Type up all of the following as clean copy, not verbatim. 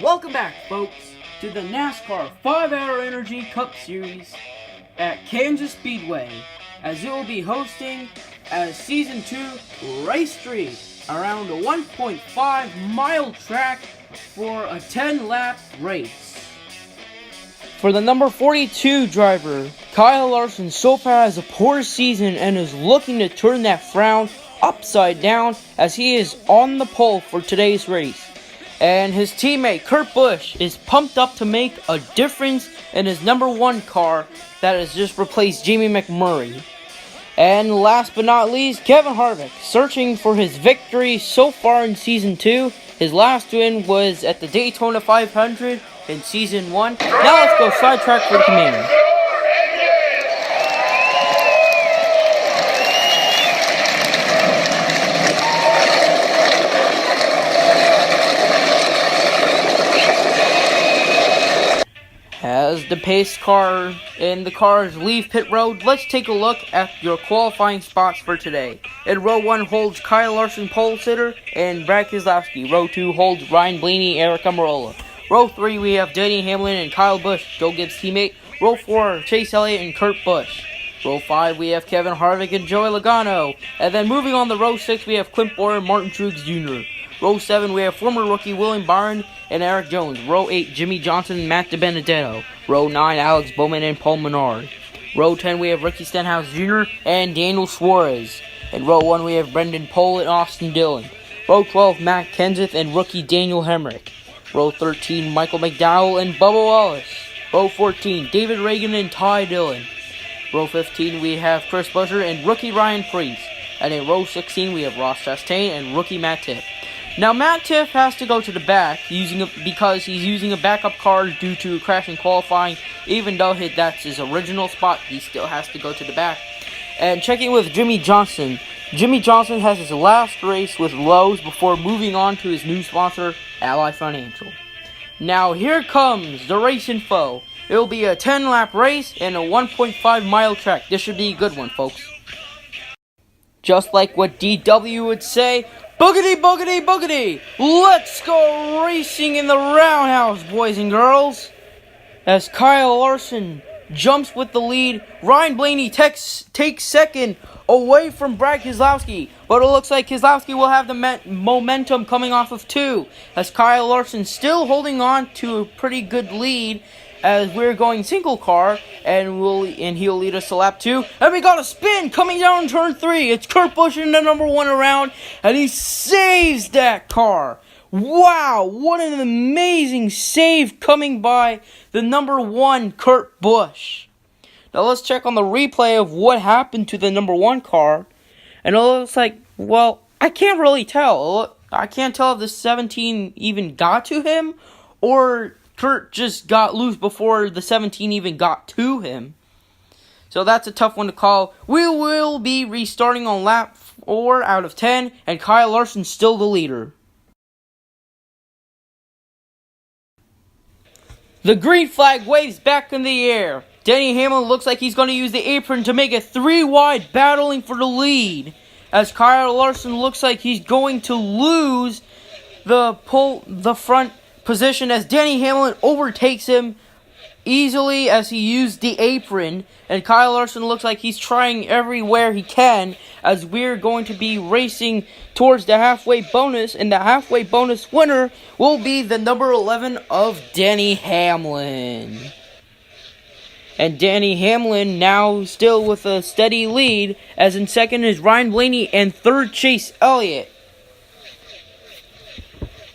Welcome back, folks, to the NASCAR 5-Hour Energy Cup Series at Kansas Speedway, as it will be hosting as Season 2 Race 3 around a 1.5-mile track for a 10-lap race. For the number 42 driver, Kyle Larson so far has a poor season and is looking to turn that frown upside down as he is on the pole for today's race. And his teammate Kurt Busch is pumped up to make a difference in his number one car that has just replaced Jamie McMurray. And last but not least, Kevin Harvick, searching for his victory so far in Season 2. His last win was at the Daytona 500 in Season 1. Now let's go sidetrack for the Commander. As the pace car and the cars leave pit road, let's take a look at your qualifying spots for today. In row 1 holds Kyle Larson, pole sitter, and Brad Keselowski. Row 2 holds Ryan Blaney, Eric Almirola. Row 3 we have Denny Hamlin and Kyle Busch, Joe Gibbs' teammate. Row 4 Chase Elliott and Kurt Busch. Row 5 we have Kevin Harvick and Joey Logano. And then moving on to row 6 we have Clint Bowyer and Martin Truex Jr. Row 7 we have former rookie William Byron and Eric Jones. Row 8 Jimmy Johnson and Matt DiBenedetto. Row 9 Alex Bowman and Paul Menard. Row 10 we have Ricky Stenhouse Jr. and Daniel Suarez. In row 1 we have Brendan Poole and Austin Dillon. Row 12 Matt Kenseth and rookie Daniel Hemrick. Row 13 Michael McDowell and Bubba Wallace. Row 14 David Reagan and Ty Dillon. Row 15 we have Chris Buescher and rookie Ryan Preece. And in row 16 we have Ross Chastain and rookie Matt Tifft. Now, Matt Tifft has to go to the back because he's using a backup car due to a crash in qualifying. Even though that's his original spot, he still has to go to the back. And checking with Jimmy Johnson. Jimmy Johnson has his last race with Lowe's before moving on to his new sponsor, Ally Financial. Now, here comes the race info. It will be a 10-lap race and a 1.5-mile track. This should be a good one, folks. Just like what DW would say, boogity, boogity, boogity! Let's go racing in the roundhouse, boys and girls! As Kyle Larson jumps with the lead, Ryan Blaney takes second away from Brad Keselowski. But it looks like Keselowski will have the momentum coming off of 2. As Kyle Larson still holding on to a pretty good lead as we're going single car, and he'll lead us to lap 2. And we got a spin coming down turn 3. It's Kurt Busch in the number 1 around, and he saves that car. Wow, what an amazing save coming by the number 1 Kurt Busch. Now let's check on the replay of what happened to the number 1 car. And it looks like, well, I can't really tell. I can't tell if the 17 even got to him, or Kurt just got loose before the 17 even got to him. So that's a tough one to call. We will be restarting on lap 4 out of 10, and Kyle Larson's still the leader. The green flag waves back in the air. Denny Hamlin looks like he's going to use the apron to make it 3 wide, battling for the lead. As Kyle Larson looks like he's going to lose the front position as Denny Hamlin overtakes him easily as he used the apron, and Kyle Larson looks like he's trying everywhere he can as we're going to be racing towards the halfway bonus, and the halfway bonus winner will be the number 11 of Denny Hamlin. And Denny Hamlin now still with a steady lead, as in second is Ryan Blaney and third Chase Elliott.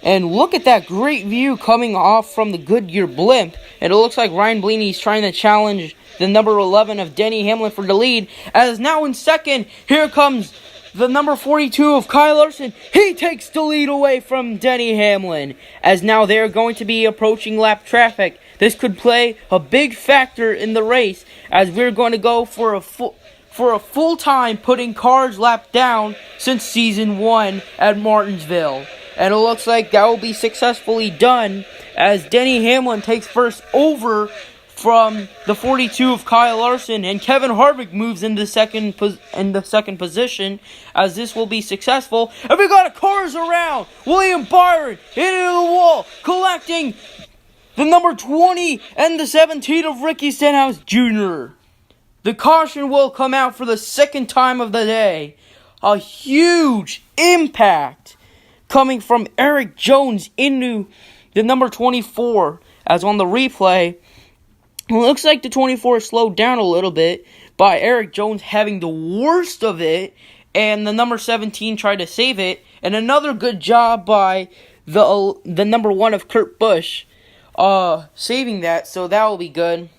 And look at that great view coming off from the Goodyear blimp. And it looks like Ryan Blaney is trying to challenge the number 11 of Denny Hamlin for the lead. As now in second, here comes the number 42 of Kyle Larson. He takes the lead away from Denny Hamlin. As now they're going to be approaching lap traffic. This could play a big factor in the race, as we're going to go for a full time putting cars lap down since season 1 at Martinsville. And it looks like that will be successfully done as Denny Hamlin takes first over from the 42 of Kyle Larson, and Kevin Harvick moves in the second position, as this will be successful. And we got cars around. William Byron into the wall, collecting the number 20 and the 17 of Ricky Stenhouse Jr. The caution will come out for the second time of the day. A huge impact coming from Eric Jones into the number 24, as on the replay, it looks like the 24 slowed down a little bit by Eric Jones having the worst of it, and the number 17 tried to save it, and another good job by the number 1 of Kurt Busch saving that, so that will be good.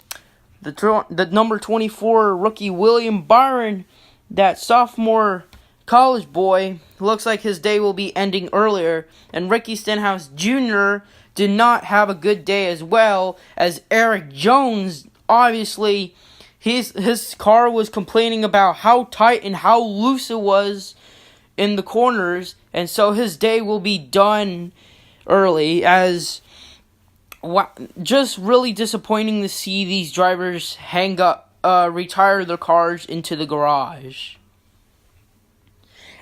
The number 24 rookie William Byron, that sophomore college boy, looks like his day will be ending earlier, and Ricky Stenhouse Jr. did not have a good day as well, as Eric Jones, obviously, his car was complaining about how tight and how loose it was in the corners, and so his day will be done early, as just really disappointing to see these drivers retire their cars into the garage.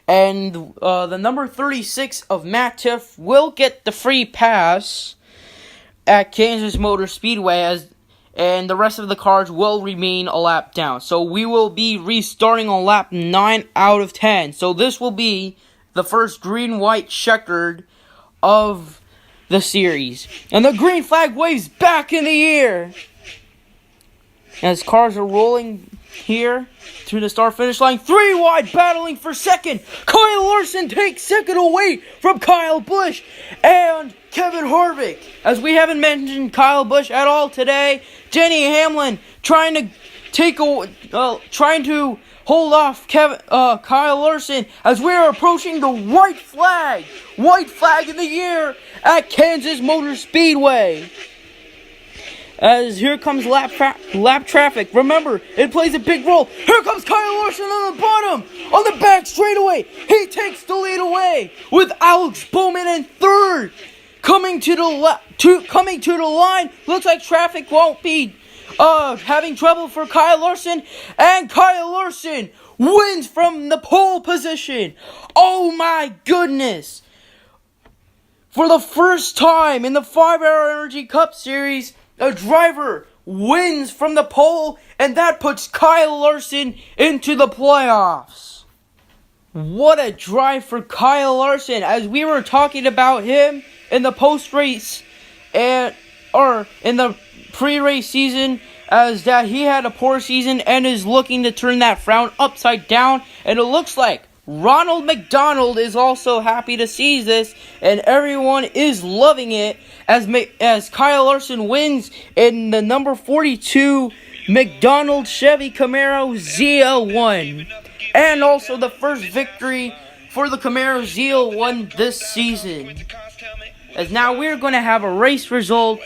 And the number 36 of Matt Tifft will get the free pass at Kansas Motor Speedway, and the rest of the cars will remain a lap down. So we will be restarting on lap 9 out of 10. So this will be the first green-white checkered of the series. And the green flag waves back in the air as cars are rolling here to the start-finish line. 3 wide, battling for second. Kyle Larson takes second away from Kyle Busch and Kevin Harvick. As we haven't mentioned Kyle Busch at all today, Denny Hamlin trying to hold off Kyle Larson as we are approaching the white flag in the air at Kansas Motor Speedway. As here comes lap traffic. Remember, it plays a big role. Here comes Kyle Larson on the bottom, on the back straightaway. He takes the lead away with Alex Bowman in third. Coming to the line. Looks like traffic won't be having trouble for Kyle Larson, and Kyle Larson wins from the pole position. Oh my goodness! For the first time in the 5-Hour Energy Cup Series, a driver wins from the pole, and that puts Kyle Larson into the playoffs. What a drive for Kyle Larson, as we were talking about him in the post-race or in the pre-race season, as that he had a poor season and is looking to turn that frown upside down, and it looks like Ronald McDonald is also happy to see this, and everyone is loving it as Kyle Larson wins in the number 42 McDonald Chevy Camaro ZL1, and also the first victory for the Camaro ZL1 this season. As now we're going to have a race result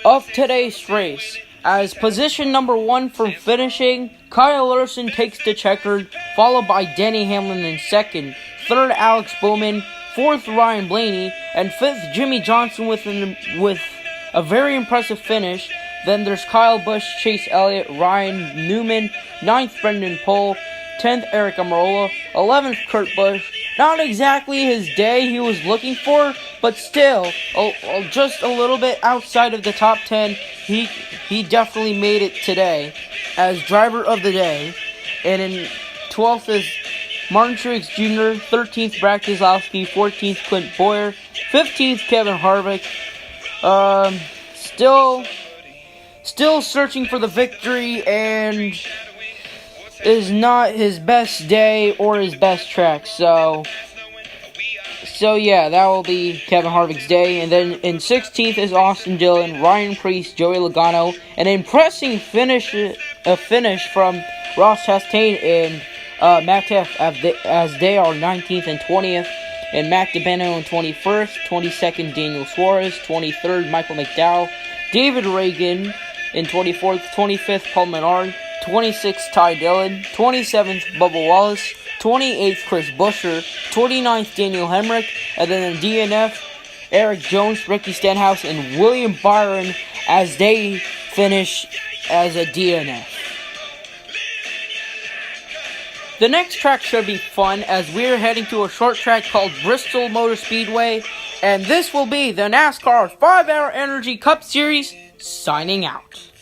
of today's race. As position number 1 for finishing, Kyle Larson takes the checkered, followed by Denny Hamlin in second, third Alex Bowman, fourth Ryan Blaney, and fifth Jimmy Johnson with a very impressive finish. Then there's Kyle Busch, Chase Elliott, Ryan Newman, 9th Brendan Poole, 10th Eric Almirola, 11th Kurt Busch. Not exactly his day he was looking for, but still, just a little bit outside of the top 10. He definitely made it today as driver of the day. And in 12th is Martin Truex Jr., 13th Brad Keselowski, 14th Clint Boyer, 15th Kevin Harvick. Still searching for the victory, and is not his best day or his best track. So yeah, that will be Kevin Harvick's day. And then in 16th is Austin Dillon, Ryan Preece, Joey Logano. An impressive finish from Ross Chastain and Matt Tifft as they are 19th and 20th. And Matt DiBenno in 21st, 22nd Daniel Suarez, 23rd Michael McDowell, David Reagan in 24th, 25th Paul Menard, 26th Ty Dillon, 27th Bubba Wallace, 28th Chris Buescher, 29th Daniel Hemrick, and then in DNF, Eric Jones, Ricky Stenhouse, and William Byron as they finish as a DNF. The next track should be fun as we're heading to a short track called Bristol Motor Speedway, and this will be the NASCAR 5-Hour Energy Cup Series signing out.